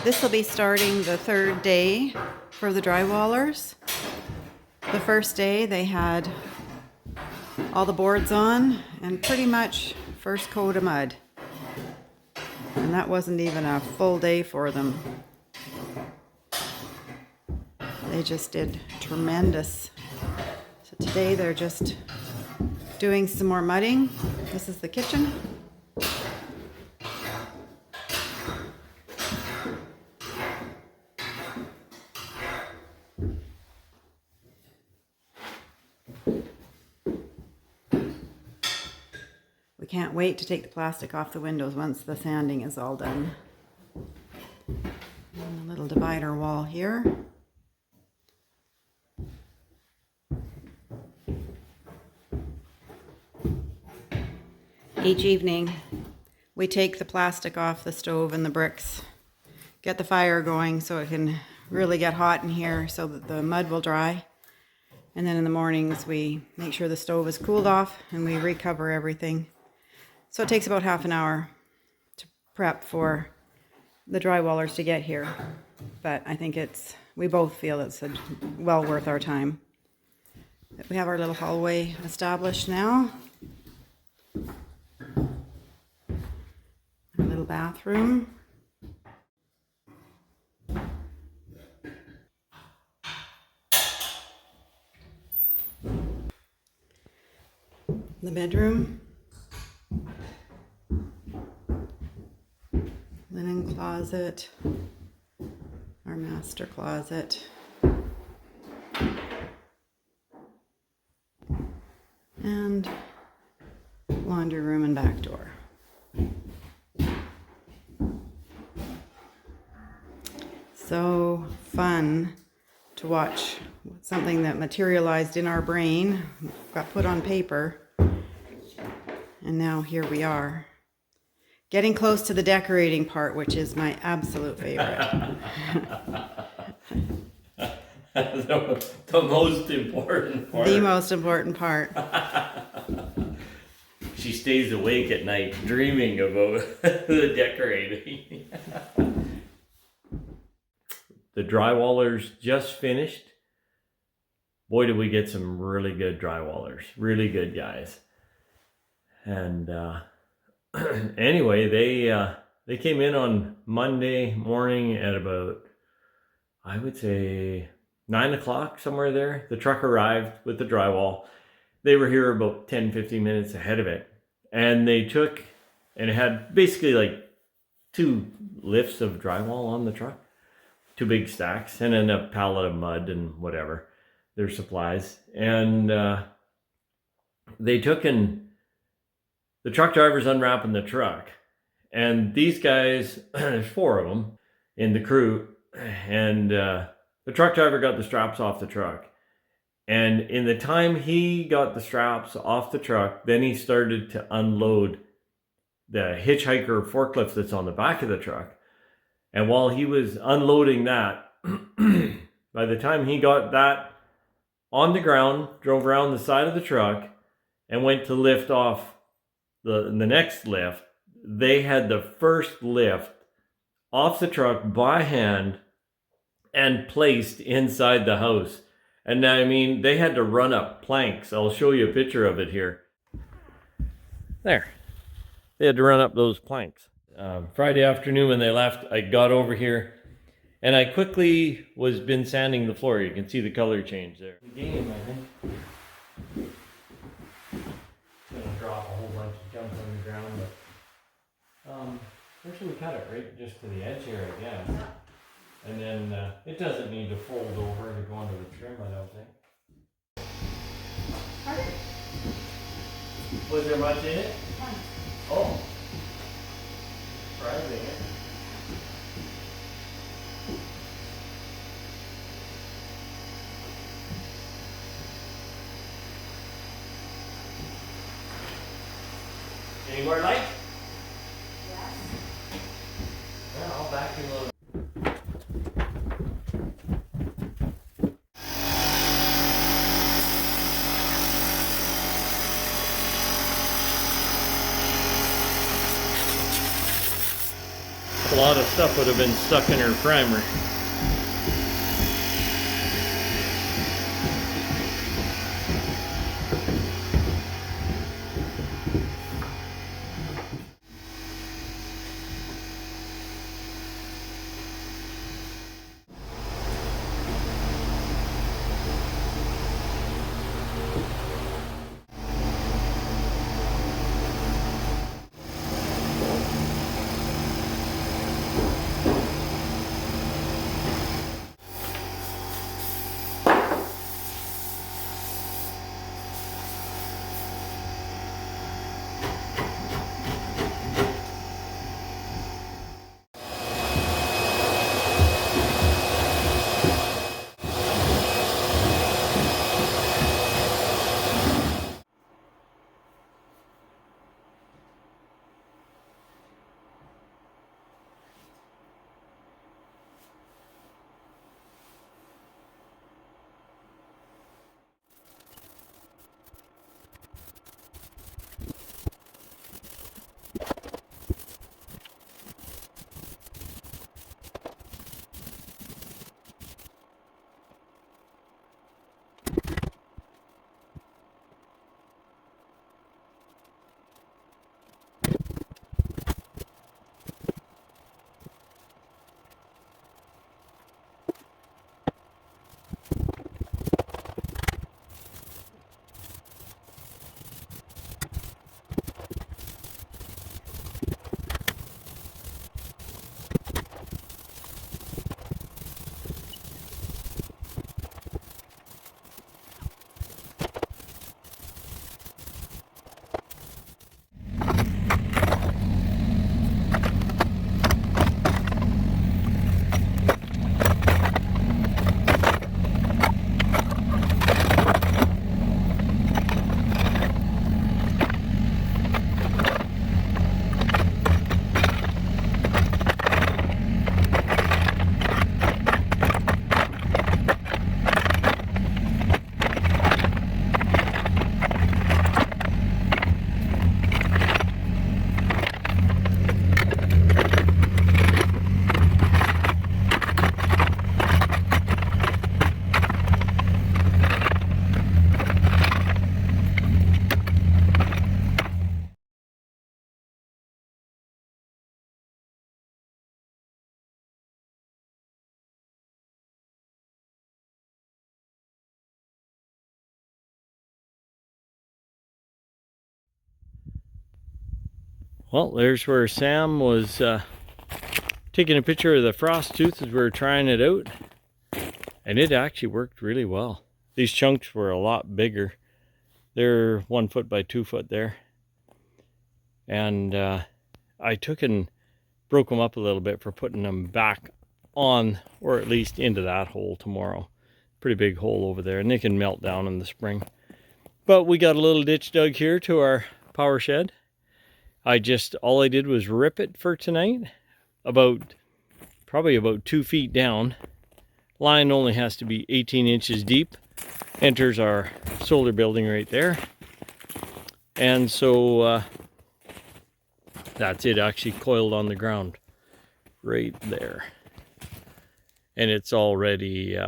This will be starting the third day for the drywallers. The first day they had all the boards on and pretty much first coat of mud. And that wasn't even a full day for them. They just did tremendous. So today they're just doing some more mudding. This is the kitchen. We can't wait to take the plastic off the windows once the sanding is all done. And a little divider wall here. Each evening, we take the plastic off the stove and the bricks, get the fire going so it can really get hot in here so that the mud will dry. And then in the mornings, we make sure the stove is cooled off and we recover everything. So it takes about half an hour to prep for the drywallers to get here. But I think we both feel it's well worth our time. We have our little hallway established now. Our little bathroom. The bedroom. Linen closet. Our master closet. And laundry room and back door. So fun to watch something that materialized in our brain, got put on paper, and now here we are. Getting close to the decorating part, which is my absolute favorite. The most important part. The most important part. She stays awake at night dreaming about the decorating. The drywallers just finished. Boy, did we get some really good drywallers. Really good guys. And anyway, they came in on Monday morning at about, I would say, 9 o'clock, somewhere there. The truck arrived with the drywall. They were here about 10-15 minutes ahead of it. And they took, and it had basically like 2 lifts of drywall on the truck. 2 big stacks, and then a pallet of mud and whatever, their supplies. And they took and the truck driver's unwrapping the truck. And these guys, there's 4 of them in the crew, and the truck driver got the straps off the truck. And in the time he got the straps off the truck, then he started to unload the hitchhiker forklift that's on the back of the truck. And while he was unloading that, by the time he got that on the ground, drove around the side of the truck, and went to lift off the next lift, they had the first lift off the truck by hand and placed inside the house. And I mean, they had to run up planks. I'll show you a picture of it here. There. They had to run up those planks. Friday afternoon when they left, I got over here and I quickly been sanding the floor. You can see the color change there. The game, I think. It's gonna drop a whole bunch of junk on the ground, but actually we cut it right just to the edge here, I guess. And then it doesn't need to fold over to go onto the trim, I don't think. Pardon? Was there much in it? Fun. Oh. Surprising, eh? Any more light? Yes. Yeah, I'll vacuum load. lot of stuff would have been stuck in her primer. Well, there's where Sam was taking a picture of the frost tooth as we were trying it out. And it actually worked really well. These chunks were a lot bigger. They're 1 foot by 2 foot there. And I took and broke them up a little bit for putting them back on, or at least into that hole tomorrow. Pretty big hole over there, and they can melt down in the spring. But we got a little ditch dug here to our power shed. All I did was rip it for tonight, probably about 2 feet down. Line only has to be 18 inches deep. Enters our solar building right there. And so that's it, actually coiled on the ground right there. And it's already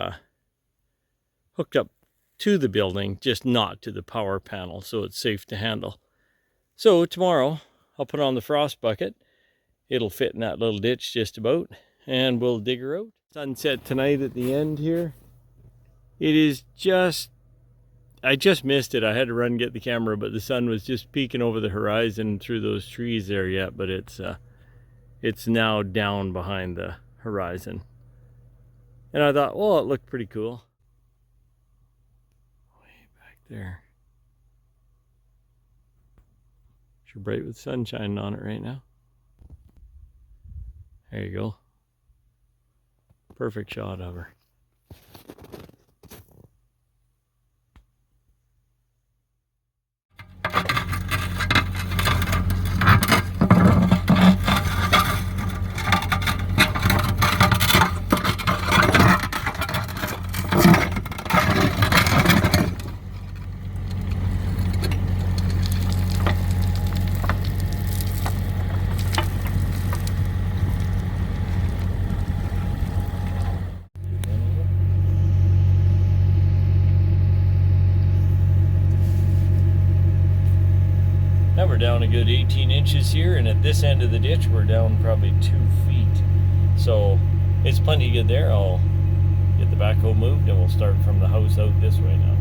hooked up to the building, just not to the power panel, so it's safe to handle. So tomorrow I'll put on the frost bucket. It'll fit in that little ditch just about, and we'll dig her out. Sunset tonight at the end here. It is I just missed it. I had to run and get the camera, but the sun was just peeking over the horizon through those trees there yet, but it's now down behind the horizon. And I thought, well, it looked pretty cool. Way back there. Sure bright with sun shining on it right now. There you go. Perfect shot of her. Now we're down a good 18 inches here, and at this end of the ditch we're down probably 2 feet. So it's plenty good there. I'll get the backhoe moved and we'll start from the house out this way now.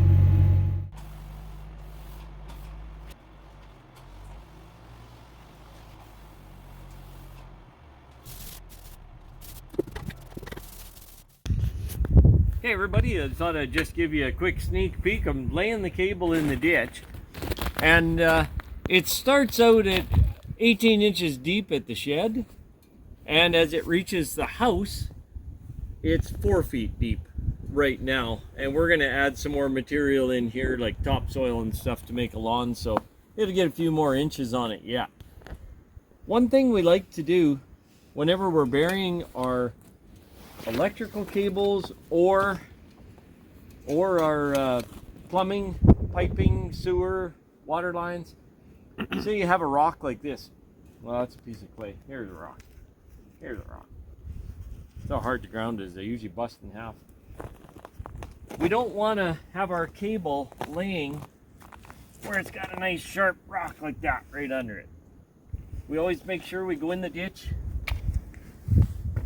Hey everybody, I thought I'd just give you a quick sneak peek. I'm laying the cable in the ditch, and it starts out at 18 inches deep at the shed, and as it reaches the house it's 4 feet deep right now, and we're going to add some more material in here like topsoil and stuff to make a lawn, so it'll get a few more inches on it yet. One thing we like to do whenever we're burying our electrical cables or our plumbing, piping, sewer, water lines. So you have a rock like this. Well, that's a piece of clay. Here's a rock. Here's a rock. So how hard to ground is. They usually bust in half. We don't want to have our cable laying where it's got a nice sharp rock like that right under it. We always make sure we go in the ditch,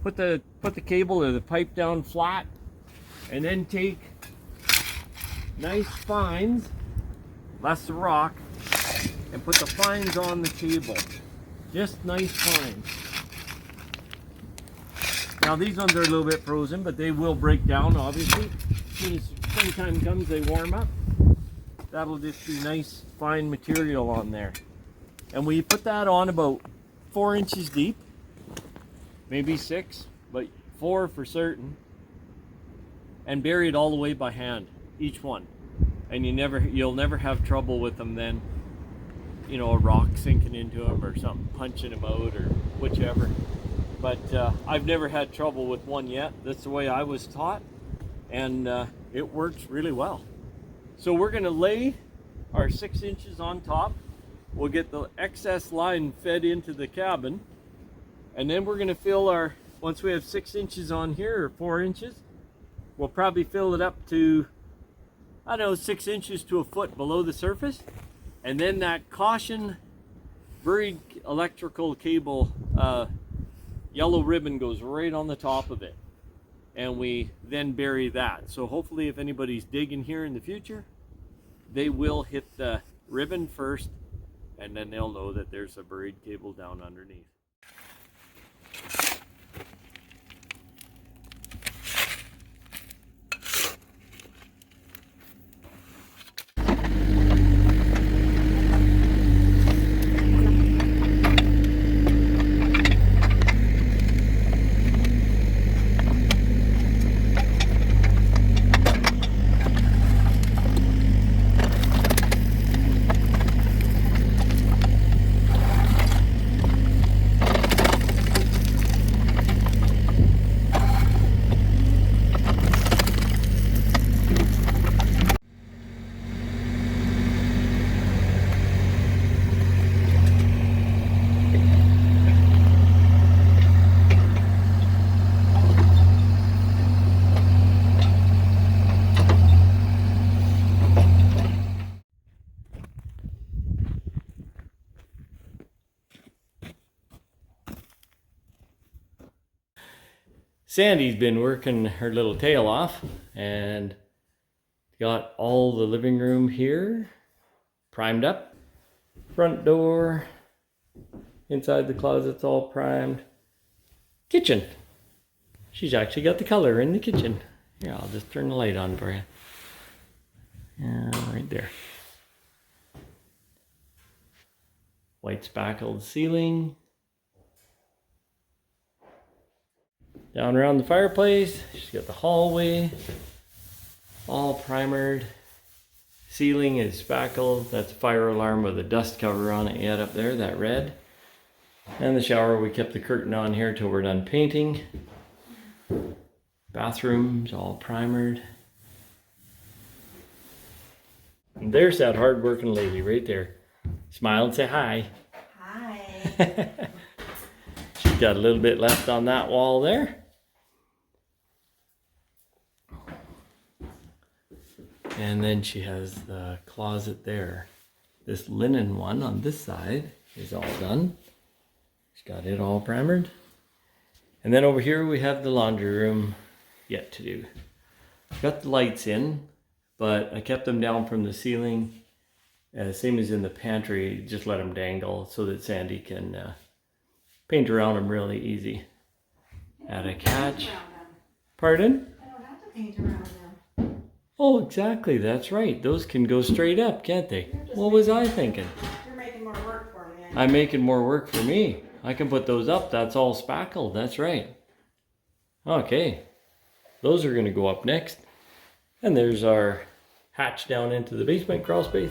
put the cable or the pipe down flat, and then take nice fines, less the rock, and put the fines on the cable. Just nice fines. Now these ones are a little bit frozen, but they will break down obviously. As soon as springtime comes, they warm up. That'll just be nice fine material on there. And we put that on about 4 inches deep. Maybe 6, but 4 for certain, and bury it all the way by hand, each one, and you'll never have trouble with them then, you know, a rock sinking into them or something punching them out or whichever. But I've never had trouble with one yet. That's the way I was taught, and it works really well. So we're going to lay our 6 inches on top. We'll get the excess line fed into the cabin. And then we're going to fill our, once we have 6 inches on here, or 4 inches, we'll probably fill it up to, I don't know, 6 inches to a foot below the surface. And then that caution buried electrical cable, yellow ribbon goes right on the top of it. And we then bury that. So hopefully if anybody's digging here in the future, they will hit the ribbon first, and then they'll know that there's a buried cable down underneath. Sandy's been working her little tail off and got all the living room here primed up. Front door, inside the closet's all primed. Kitchen. She's actually got the color in the kitchen. Here, I'll just turn the light on for you. Yeah, right there. White spackled ceiling. Down around the fireplace, she's got the hallway, all primered. Ceiling is spackled. That's a fire alarm with a dust cover on it yet up there, that red. And the shower, we kept the curtain on here till we're done painting. Bathroom's all primered. And there's that hard-working lady right there. Smile and say hi. Hi. She's got a little bit left on that wall there. And then she has the closet there. This linen one on this side is all done. She's got it all primered. And then over here we have the laundry room yet to do. Got the lights in, but I kept them down from the ceiling. Same as in the pantry, just let them dangle so that Sandy can paint around them really easy. Add a catch. Pardon? I don't have to paint around them. Oh, exactly. That's right. Those can go straight up, can't they? What was I thinking? You're making more work for me. I'm making more work for me. I can put those up. That's all spackled. That's right. Okay. Those are going to go up next. And there's our hatch down into the basement crawl space.